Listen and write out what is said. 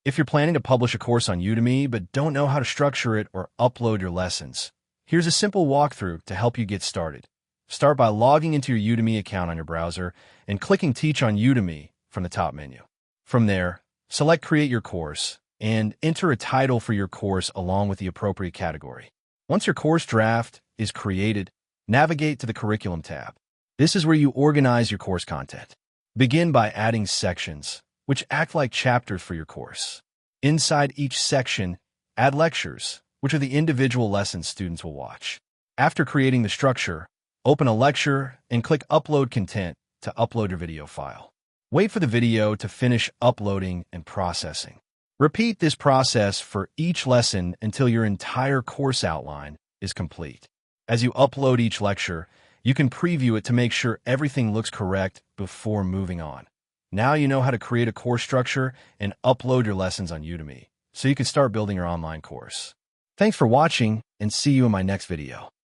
If you're planning to publish a course on Udemy but don't know how to structure it or upload your lessons, here's a simple walkthrough to help you get started. Start by logging into your Udemy account on your browser and clicking Teach on Udemy from the top menu. From there, select Create Your Course and enter a title for your course along with the appropriate category. Once your course draft is created, navigate to the Curriculum tab. This is where you organize your course content. Begin by adding sections, which act like chapters for your course. Inside each section, add lectures, which are the individual lessons students will watch. After creating the structure, open a lecture and click Upload Content to upload your video file. Wait for the video to finish uploading and processing. Repeat this process for each lesson until your entire course outline is complete. As you upload each lecture, you can preview it to make sure everything looks correct before moving on. Now you know how to create a course structure and upload your lessons on Udemy, so you can start building your online course. Thanks for watching, and see you in my next video.